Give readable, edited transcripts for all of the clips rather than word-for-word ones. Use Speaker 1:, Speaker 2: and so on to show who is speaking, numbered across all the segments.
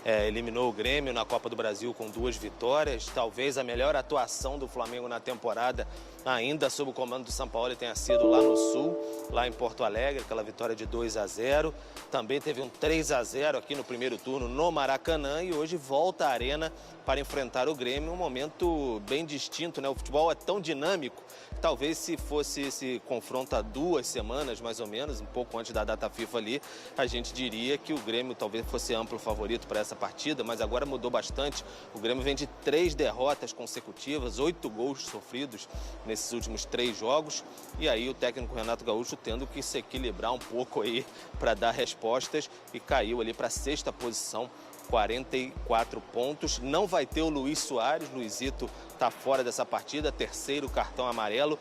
Speaker 1: eliminou o Grêmio na Copa do Brasil com 2 vitórias. Talvez a melhor atuação do Flamengo na temporada, ainda sob o comando do Sampaoli, tenha sido lá no Sul, lá em Porto Alegre, aquela vitória de 2-0. Também teve um 3-0 aqui no primeiro turno no Maracanã e hoje volta à Arena para enfrentar o Grêmio, um momento bem distinto, né? O futebol é tão dinâmico, talvez se fosse esse confronto há 2 semanas, mais ou menos, um pouco antes da data FIFA ali, a gente diria que o Grêmio talvez fosse amplo favorito para essa partida, mas agora mudou bastante. O Grêmio vem de 3 derrotas consecutivas, 8 gols sofridos nesses últimos 3 jogos, e aí o técnico Renato Gaúcho tendo que se equilibrar um pouco aí para dar respostas e caiu ali para a 6ª posição, 44 pontos. Não vai ter o Luiz Soares, Luizito está fora dessa partida, 3º cartão amarelo.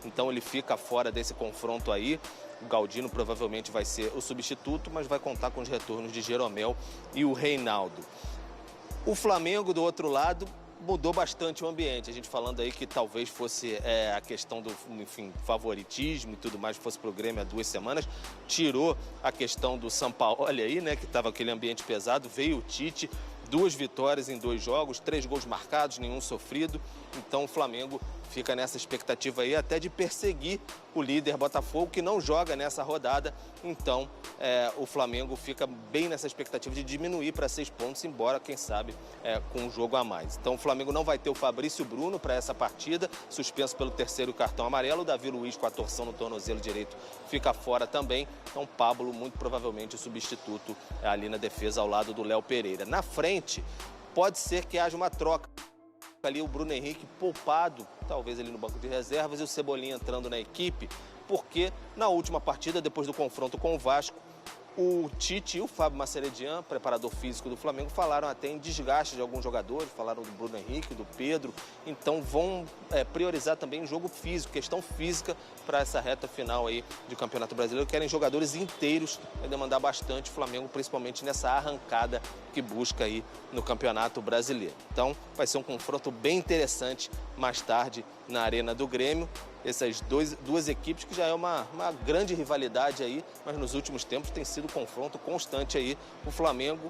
Speaker 1: Então ele fica fora desse confronto aí. O Galdino provavelmente vai ser o substituto, mas vai contar com os retornos de Jeromel e o Reinaldo. O Flamengo, do outro lado, mudou bastante o ambiente. A gente falando aí que talvez fosse a questão do, enfim, favoritismo e tudo mais, fosse para o Grêmio há 2 semanas. Tirou a questão do Sampaoli aí, né, que estava aquele ambiente pesado. Veio o Tite, 2 vitórias em 2 jogos, 3 gols marcados, nenhum sofrido. Então o Flamengo fica nessa expectativa aí até de perseguir o líder Botafogo, que não joga nessa rodada. Então o Flamengo fica bem nessa expectativa de diminuir para 6 pontos, embora, quem sabe, com um jogo a mais. Então o Flamengo não vai ter o Fabrício Bruno para essa partida, suspenso pelo 3º cartão amarelo. O Davi Luiz, com a torção no tornozelo direito, fica fora também. Então Pablo, muito provavelmente, o substituto ali na defesa ao lado do Léo Pereira. Na frente, pode ser que haja uma troca. Ali o Bruno Henrique poupado, talvez ali no banco de reservas, e o Cebolinha entrando na equipe, porque na última partida, depois do confronto com o Vasco, o Tite e o Fábio Maceredian, preparador físico do Flamengo, falaram até em desgaste de alguns jogadores, falaram do Bruno Henrique, do Pedro, então vão priorizar também o jogo físico, questão física para essa reta final aí de Campeonato Brasileiro. Querem jogadores inteiros, vai demandar bastante o Flamengo, principalmente nessa arrancada que busca aí no Campeonato Brasileiro. Então vai ser um confronto bem interessante mais tarde na Arena do Grêmio. Essas duas equipes que já é uma grande rivalidade aí, mas nos últimos tempos tem sido confronto constante aí, o Flamengo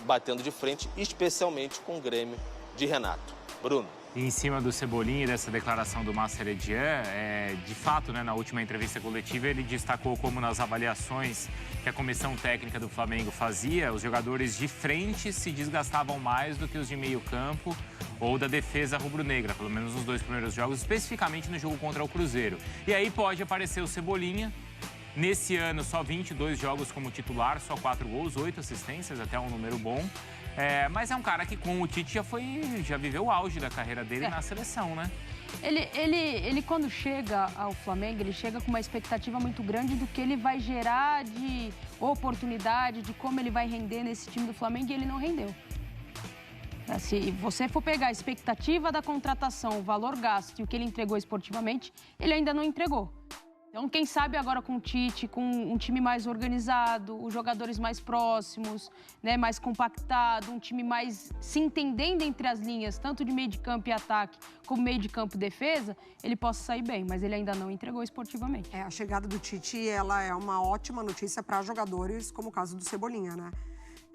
Speaker 1: batendo de frente, especialmente com o Grêmio de Renato. Bruno.
Speaker 2: E em cima do Cebolinha e dessa declaração do Maceredian, de fato, né, na última entrevista coletiva, ele destacou como nas avaliações que a comissão técnica do Flamengo fazia, os jogadores de frente se desgastavam mais do que os de meio campo ou da defesa rubro-negra, pelo menos nos 2 primeiros jogos, especificamente no jogo contra o Cruzeiro. E aí pode aparecer o Cebolinha. Nesse ano, só 22 jogos como titular, só 4 gols, 8 assistências, até um número bom. Mas é um cara que com o Tite já viveu o auge da carreira dele na seleção, né?
Speaker 3: Ele quando chega ao Flamengo, ele chega com uma expectativa muito grande do que ele vai gerar de oportunidade, de como ele vai render nesse time do Flamengo, e ele não rendeu. Se você for pegar a expectativa da contratação, o valor gasto e o que ele entregou esportivamente, ele ainda não entregou. Então, quem sabe agora com o Tite, com um time mais organizado, os jogadores mais próximos, né, mais compactado, um time mais se entendendo entre as linhas, tanto de meio de campo e ataque, como meio de campo e defesa, ele possa sair bem, mas ele ainda não entregou esportivamente.
Speaker 4: A chegada do Tite, ela é uma ótima notícia para jogadores, como o caso do Cebolinha, né?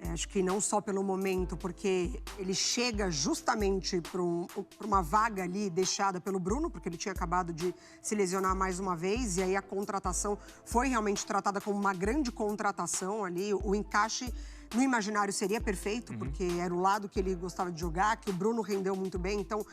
Speaker 4: Acho que não só pelo momento, porque ele chega justamente para uma vaga ali deixada pelo Bruno, porque ele tinha acabado de se lesionar mais uma vez, e aí a contratação foi realmente tratada como uma grande contratação ali. O encaixe no imaginário seria perfeito, porque era o lado que ele gostava de jogar, que o Bruno rendeu muito bem. Então,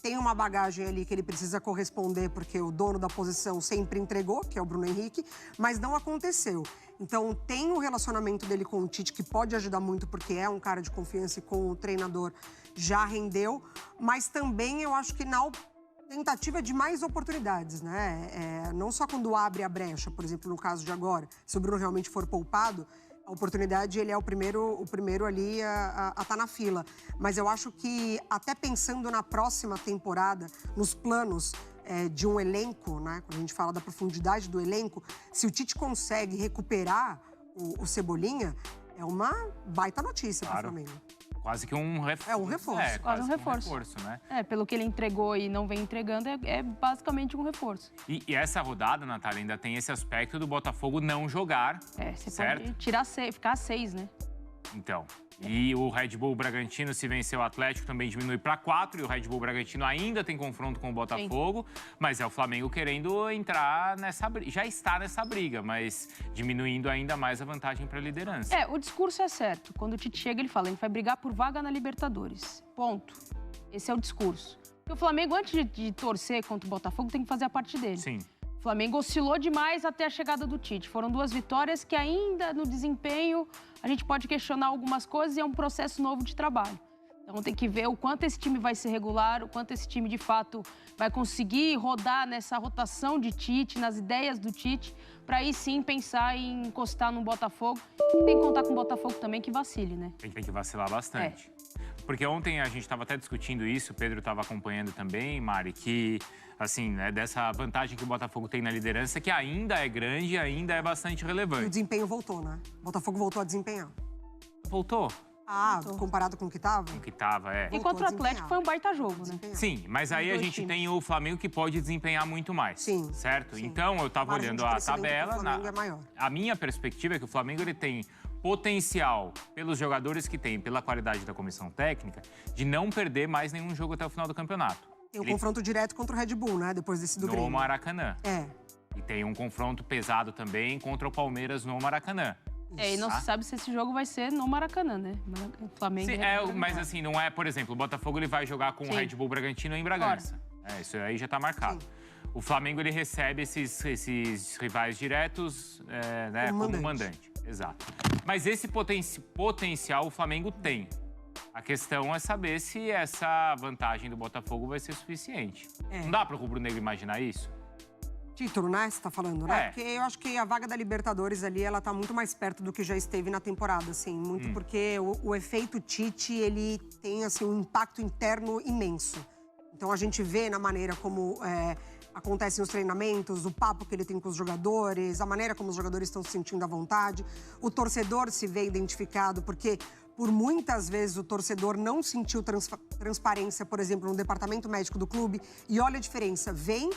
Speaker 4: tem uma bagagem ali que ele precisa corresponder, porque o dono da posição sempre entregou, que é o Bruno Henrique, mas não aconteceu. Então, tem o relacionamento dele com o Tite, que pode ajudar muito, porque é um cara de confiança e com o treinador já rendeu. Mas também eu acho que na tentativa de mais oportunidades, né? Não só quando abre a brecha, por exemplo, no caso de agora, se o Bruno realmente for poupado, a oportunidade, ele é o primeiro ali a estar na fila. Mas eu acho que, até pensando na próxima temporada, nos planos de um elenco, né? Quando a gente fala da profundidade do elenco, se o Tite consegue recuperar o Cebolinha, é uma baita notícia para o Flamengo.
Speaker 2: quase que um reforço.
Speaker 4: É um reforço.
Speaker 2: É,
Speaker 3: quase um
Speaker 2: que
Speaker 3: reforço.
Speaker 2: Né?
Speaker 3: Pelo que ele entregou e não vem entregando, é basicamente um reforço.
Speaker 2: E essa rodada, Natália, ainda tem esse aspecto do Botafogo não jogar,
Speaker 3: Você
Speaker 2: certo?
Speaker 3: pode tirar ficar a 6, né?
Speaker 2: Então, e o Red Bull Bragantino, se vencer o Atlético, também diminui para 4. E o Red Bull Bragantino ainda tem confronto com o Botafogo. Sim. Mas é o Flamengo querendo entrar nessa briga. Já está nessa briga, mas diminuindo ainda mais a vantagem para a liderança.
Speaker 3: O discurso é certo. Quando o Tite chega, ele fala, ele vai brigar por vaga na Libertadores. Ponto. Esse é o discurso. E o Flamengo, antes de torcer contra o Botafogo, tem que fazer a parte dele.
Speaker 2: Sim.
Speaker 3: O Flamengo oscilou demais até a chegada do Tite. Foram 2 vitórias que ainda no desempenho a gente pode questionar algumas coisas e é um processo novo de trabalho. Então tem que ver o quanto esse time vai ser regular, o quanto esse time de fato vai conseguir rodar nessa rotação de Tite, nas ideias do Tite, para aí sim pensar em encostar no Botafogo. E tem que contar com o Botafogo também que vacile, né?
Speaker 2: Tem que vacilar bastante. Porque ontem a gente estava até discutindo isso, o Pedro estava acompanhando também, Mari, que, assim, né, dessa vantagem que o Botafogo tem na liderança, que ainda é grande e ainda é bastante relevante.
Speaker 4: E o desempenho voltou, né? O Botafogo voltou a desempenhar.
Speaker 2: Voltou?
Speaker 4: Voltou. Comparado com o que estava?
Speaker 2: Com o que estava,
Speaker 3: E contra o Atlético foi um baita jogo, né?
Speaker 2: Sim, mas aí a gente tem o Flamengo que pode desempenhar muito mais.
Speaker 4: Sim.
Speaker 2: Certo?
Speaker 4: Sim.
Speaker 2: Então, eu estava olhando a tabela.
Speaker 4: O Flamengo é maior.
Speaker 2: A minha perspectiva é que o Flamengo ele tem potencial, pelos jogadores que tem, pela qualidade da comissão técnica, de não perder mais nenhum jogo até o final do campeonato.
Speaker 4: Tem um confronto direto contra o Red Bull, né? Depois desse do Grêmio.
Speaker 2: No Maracanã. E tem um confronto pesado também contra o Palmeiras no Maracanã.
Speaker 3: E não se sabe se esse jogo vai ser no Maracanã, né? O Flamengo.
Speaker 2: Sim, mas assim, não é, por exemplo, o Botafogo ele vai jogar com o Red Bull Bragantino em Bragança. Isso aí já tá marcado. Sim. O Flamengo ele recebe esses rivais diretos né, como mandante. Exato. Mas esse potencial o Flamengo tem. A questão é saber se essa vantagem do Botafogo vai ser suficiente. Não dá para o rubro-negro imaginar isso?
Speaker 4: Título, né? Você tá falando, né? Porque eu acho que a vaga da Libertadores ali, ela tá muito mais perto do que já esteve na temporada, assim. Muito porque o efeito Tite, ele tem, assim, um impacto interno imenso. Então, a gente vê na maneira como acontecem os treinamentos, o papo que ele tem com os jogadores, a maneira como os jogadores estão se sentindo à vontade. O torcedor se vê identificado, porque por muitas vezes o torcedor não sentiu transparência, por exemplo, no departamento médico do clube. E olha a diferença, vem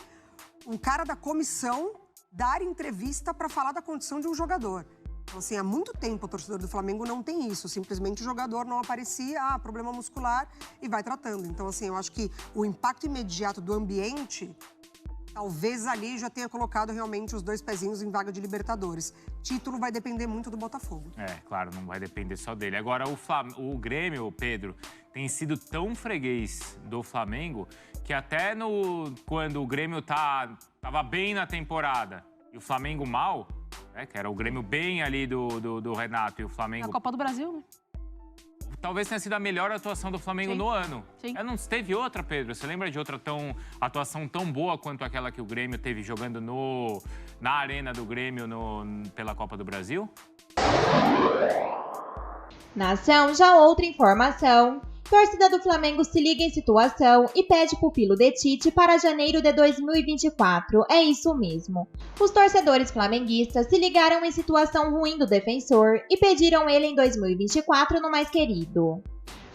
Speaker 4: um cara da comissão dar entrevista para falar da condição de um jogador. Então, assim, há muito tempo o torcedor do Flamengo não tem isso. Simplesmente o jogador não aparecia, problema muscular, e vai tratando. Então, assim, eu acho que o impacto imediato do ambiente, talvez ali já tenha colocado realmente os 2 pezinhos em vaga de Libertadores. Título vai depender muito do Botafogo.
Speaker 2: Claro, não vai depender só dele. Agora, o Grêmio, Pedro, tem sido tão freguês do Flamengo que até quando o Grêmio tava bem na temporada e o Flamengo mal, que era o Grêmio bem ali do Renato e o Flamengo...
Speaker 3: Na Copa do Brasil, né?
Speaker 2: Talvez tenha sido a melhor atuação do Flamengo no ano.
Speaker 3: Sim.
Speaker 2: Não teve outra, Pedro? Você lembra de outra atuação tão boa quanto aquela que o Grêmio teve jogando na arena do Grêmio pela Copa do Brasil?
Speaker 5: Nação, já outra informação. Torcida do Flamengo se liga em situação e pede pupilo de Tite para janeiro de 2024. É isso mesmo. Os torcedores flamenguistas se ligaram em situação ruim do defensor e pediram ele em 2024 no mais querido.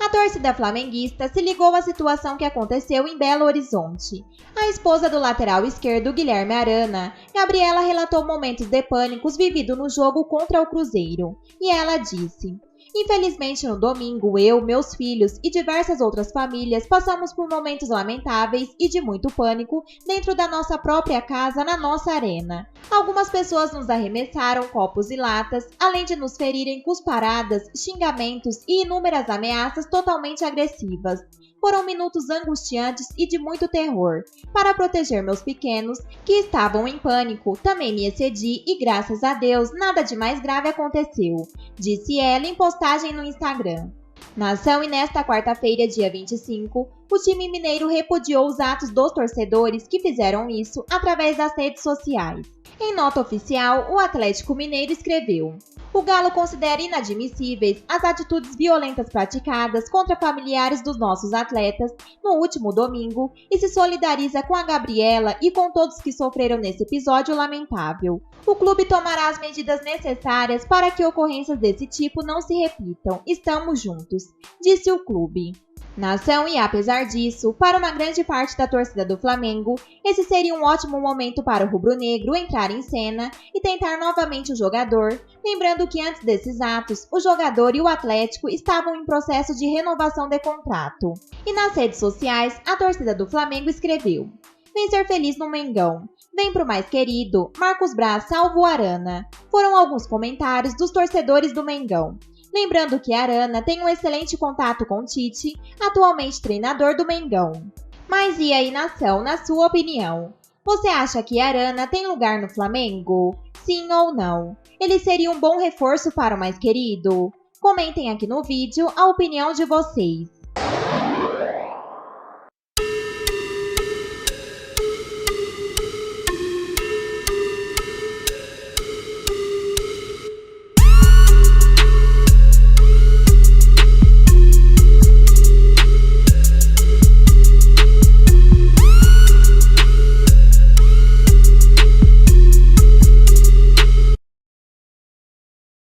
Speaker 5: A torcida flamenguista se ligou à situação que aconteceu em Belo Horizonte. A esposa do lateral esquerdo, Guilherme Arana, Gabriela, relatou momentos de pânicos vividos no jogo contra o Cruzeiro. E ela disse: infelizmente, no domingo, eu, meus filhos e diversas outras famílias passamos por momentos lamentáveis e de muito pânico dentro da nossa própria casa, na nossa arena. Algumas pessoas nos arremessaram copos e latas, além de nos ferirem cusparadas, xingamentos e inúmeras ameaças totalmente agressivas. Foram minutos angustiantes e de muito terror. Para proteger meus pequenos, que estavam em pânico, também me excedi e, graças a Deus, nada de mais grave aconteceu, disse ela em postagem no Instagram. Nação, e nesta quarta-feira, dia 25, o time mineiro repudiou os atos dos torcedores que fizeram isso através das redes sociais. Em nota oficial, o Atlético Mineiro escreveu: o Galo considera inadmissíveis as atitudes violentas praticadas contra familiares dos nossos atletas no último domingo e se solidariza com a Gabriela e com todos que sofreram nesse episódio lamentável. O clube tomará as medidas necessárias para que ocorrências desse tipo não se repitam. Estamos juntos. minutos, disse o clube. Nação, e apesar disso, para uma grande parte da torcida do Flamengo, esse seria um ótimo momento para o rubro-negro entrar em cena e tentar novamente o jogador, lembrando que antes desses atos, o jogador e o Atlético estavam em processo de renovação de contrato. E nas redes sociais, a torcida do Flamengo escreveu: "Vem ser feliz no Mengão. Vem pro mais querido, Marcos Braz salva o Arana." Foram alguns comentários dos torcedores do Mengão. Lembrando que Arana tem um excelente contato com Tite, atualmente treinador do Mengão. Mas e aí, nação, na sua opinião? Você acha que Arana tem lugar no Flamengo? Sim ou não? Ele seria um bom reforço para o mais querido? Comentem aqui no vídeo a opinião de vocês.